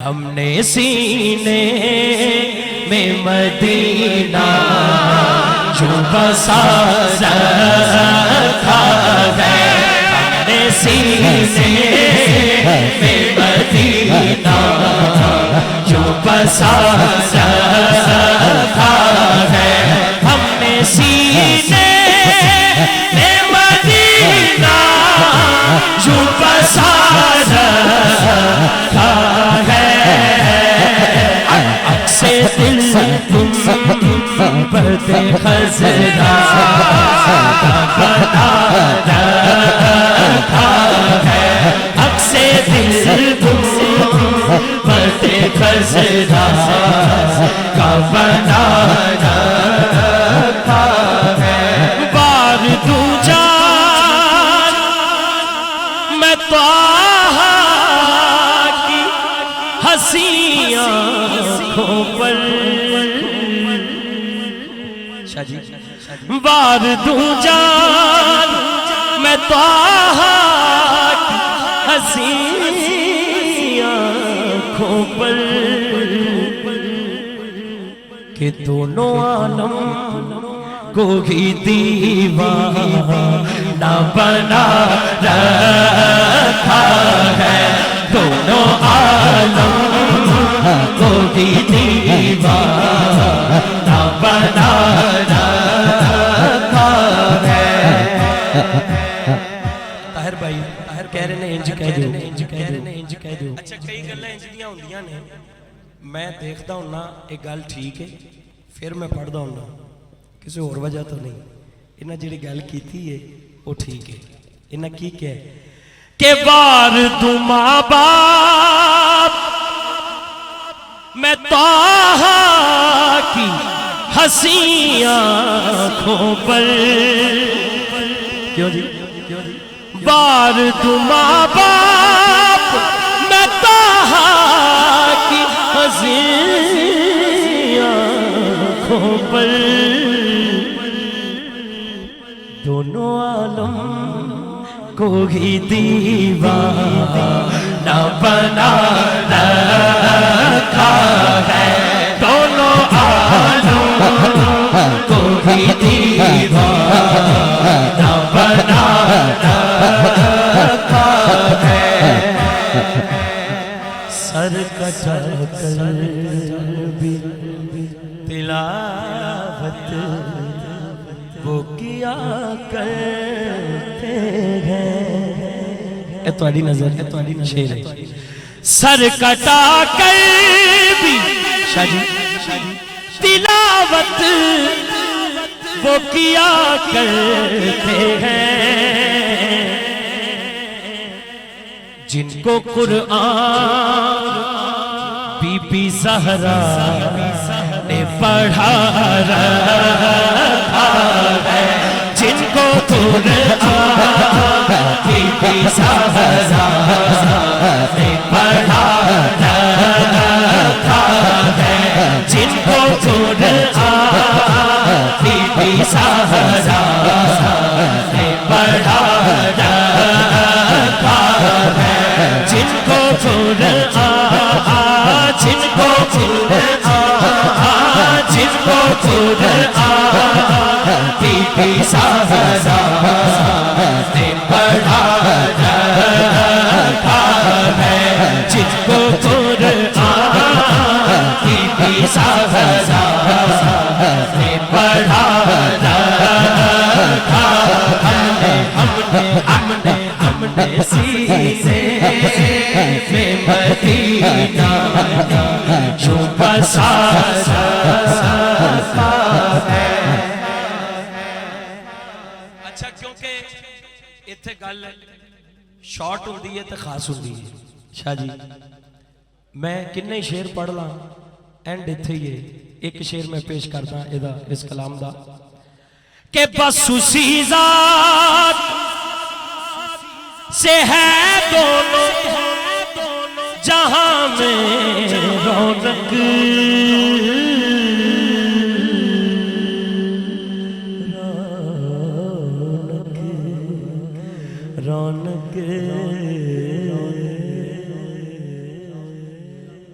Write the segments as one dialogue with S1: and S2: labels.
S1: ہم نے سینے میں مدینہ جو بسا رکھا ہے، ہم نے سینے میں مدینہ جو بسا رکھا ہے، ہم نے سینے میں مدینہ جو بسا رکھا ہے، سے دل تم پرد خزرہ بنا رکھا ہے، عکس دل تم پرد خزرہ کا بنا رکھا ہے، بار دو جان میں طٰہٰ کی حسین آنکھوں پر، بار دوں جان میں طٰہٰ کی حسین آنکھوں پر، کہ دونوں عالم کو ہی دیوانہ بنا رکھا ہے، دونوں عالم کو ہی دیوانہ بنا رکھا ہے۔ طاہر بھائی کہہ رہے ہیں انج کہہ دیو، اچھا کئی گلیں انج دیاں ہوندیاں نے، میں دیکھتا ہوں نا ایک گل ٹھیک ہے، پھر میں پڑھتا ہوں نا کسی اور وجہ تو نہیں، انہاں جڑی گل کیتی ہے وہ ٹھیک ہے، انہاں کی کہے کہ بار دوں ماں باپ میں طٰہٰ کی حسین آنکھوں پر، کیوں جی بار دوں ماں باپ میں طٰہٰ کی حسین آنکھوں پر، دونوں عالم کو ہی دیوانہ بنا رکھا ہے، دونوں عالم کو ہی دیوانہ بنا رکھا ہے، سر کٹا کر بھی تلاوت وہ کیا کرتے ہیں، اے تواڈی نظر شیر ہے، سر کٹا کر بھی شاہ جی تلاوت وہ کیا کرتے ہیں، جن کو قرآن بی بی زہرا نے پڑھا رکھا ہے، جن کو قرآن بی بی زہرا نے پڑھا رکھا ہے، جن کو قرآن بی بی زہرا نے پڑھا رکھا ہے، جن کو قرآن جن کو قرآن جن کو قرآن بی بی زہرا نے پڑھا رکھا ہے، جن کو قرآن بی بی زہرا نے پڑھا رکھا ہے، ہم نے سینے میں مدینہ جو بسا رکھا ہے۔ اچھا کیونکہ اتھے گل شارٹ ہوندی ہے تے خاص ہوندی ہے، شاہ جی میں کنے شعر پڑھ لاں اینڈ اتھے ہی ہے، ایک شعر میں پیش کردا اس کلام دا کہ بس اسی ذات سے ہے دونوں جہاں میں رونق، رونق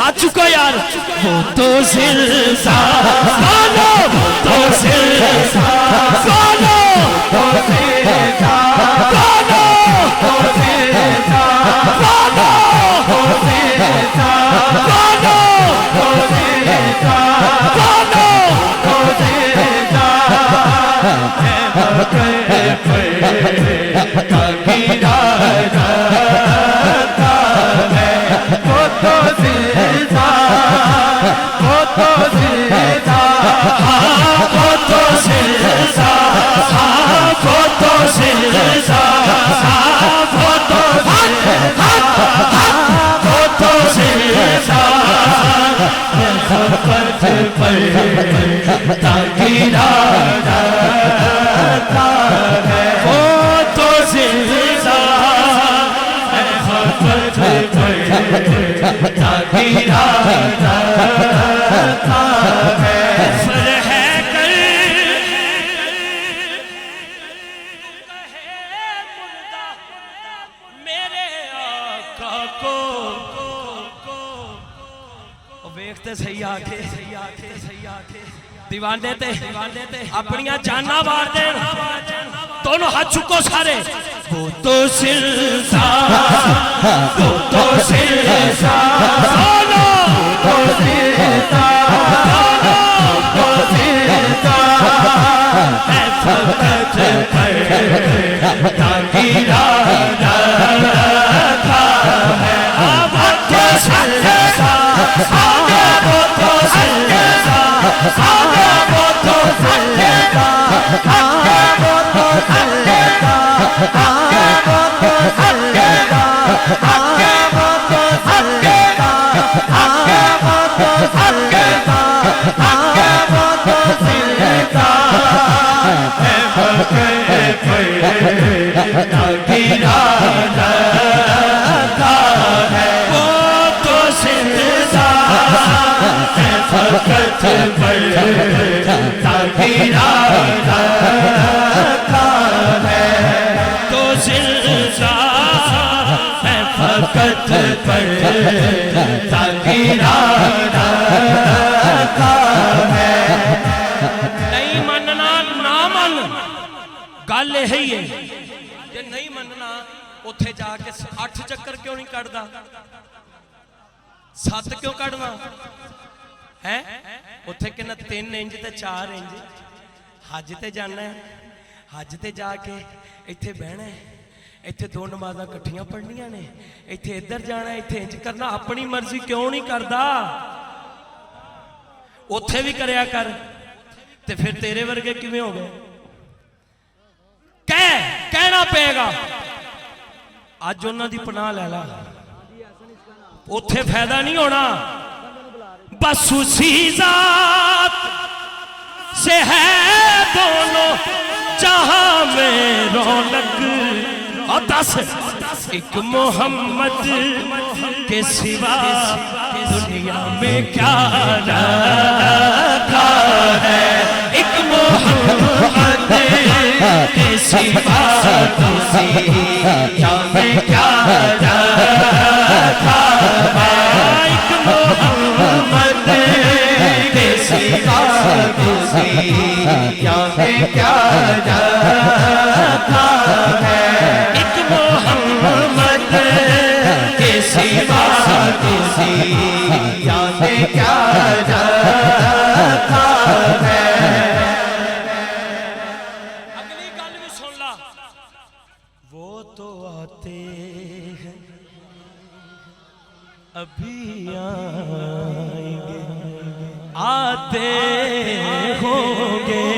S1: ہاتھ چکو یار وہ تو زلزال وہ تو زلزال وہ دیوانے تے اپنیاں جانا وار دین دونوں ہاتھ چکو سارے وہ تو زلزال وہ تو زلزال وہ تو زلزال وہ تو زلزال اے فقط پر تاکیرہ رکھا ہے وہ تو زلزال وہ تو زلزال فقط پر تاکیرہ رکھا ہے تو زلزال ہے فقط پر تاکیرہ رکھا ہے نہیں مننا نہ من گل ہے یہ کہ نہیں مننا اتھے جا کے 8 چکر کیوں نہیں کڑدا 7 کیوں کڑنا ہے اتھے کہنا 3 انج تے 4 انج حج تے جانا ہے حج تے جا کے ایتھے بہنا ہے ایتھے 2 نمازاں کٹھیاں پڑھنیاں نے ایتھے ادھر جانا ہے ایتھے انج کرنا اپنی مرضی کیوں نہیں کردا اتھے بھی کریا کر تے پھر تیرے ورگے کیویں ہو گئے کہنا پے گا آج انہاں دی پناہ لے لا اتھے فائدہ نہیں ہونا بس اسی ذات سے ہے دونوں جہاں میں رونق اور 10 ایک محمد کے سوا دنیا میں کیا رکھا ہے ایک محمد کے سوا دنیا میں کیا رکھا ہے ایک محمد کے سوا دنیا میں کیا رکھا ہے ایک محمد کے سوا دنیا میں کیا رکھا ہے اگلی گل بھی سن لا وہ تو آتے ہیں ابھی آئیں گے آتے ہوں گے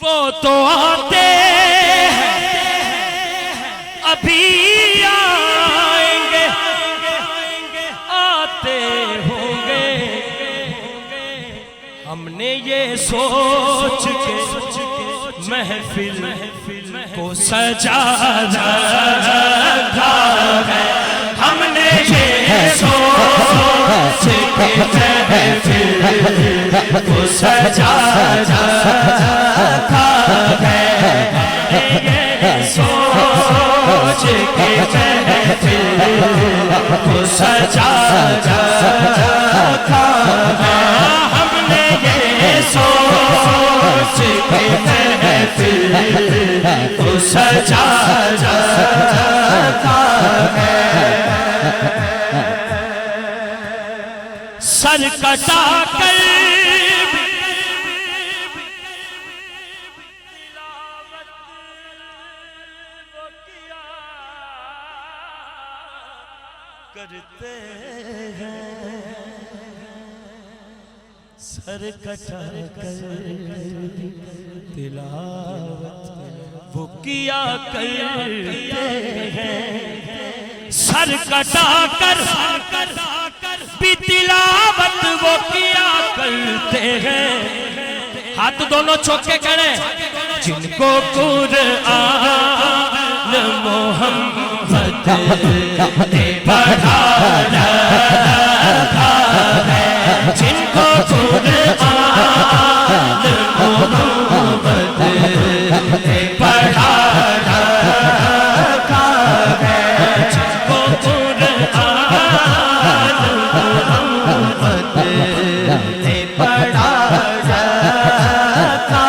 S1: وہ تو آتے ہیں ابھی آئیں گے آتے ہوں گے ہم نے یہ سوچ کے محفل کو سجا رکھا ہے ہم نے یہ سوچ کے محفل کو سجا رکھا ہے یہ سوچ کے محفل کو سجا رکھا ہے ہم نے یہ سوچ کے محفل کو سجا رکھا ہے سر کٹا کر کرتے ہیں سر کٹا کر تلاوت وہ کیا کرتے ہیں سر کٹا کر بھی تلاوت وہ کیا کرتے ہیں ہاتھ دونوں چھوکے کریں جن کو قرآن محمد نے پڑھا رکھا ہے جن کو قرآن محمد نے پڑھا رکھا ہے جن کو قرآن محمد نے پڑھا رکھا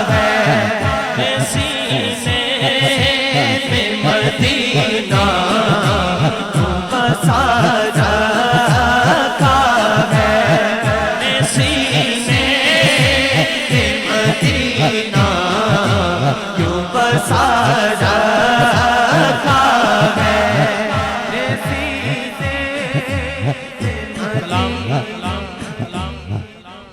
S1: ہے سینے میں مدینہ تو بسا رکھا ہے سینے میں مدینہ کیوں بسا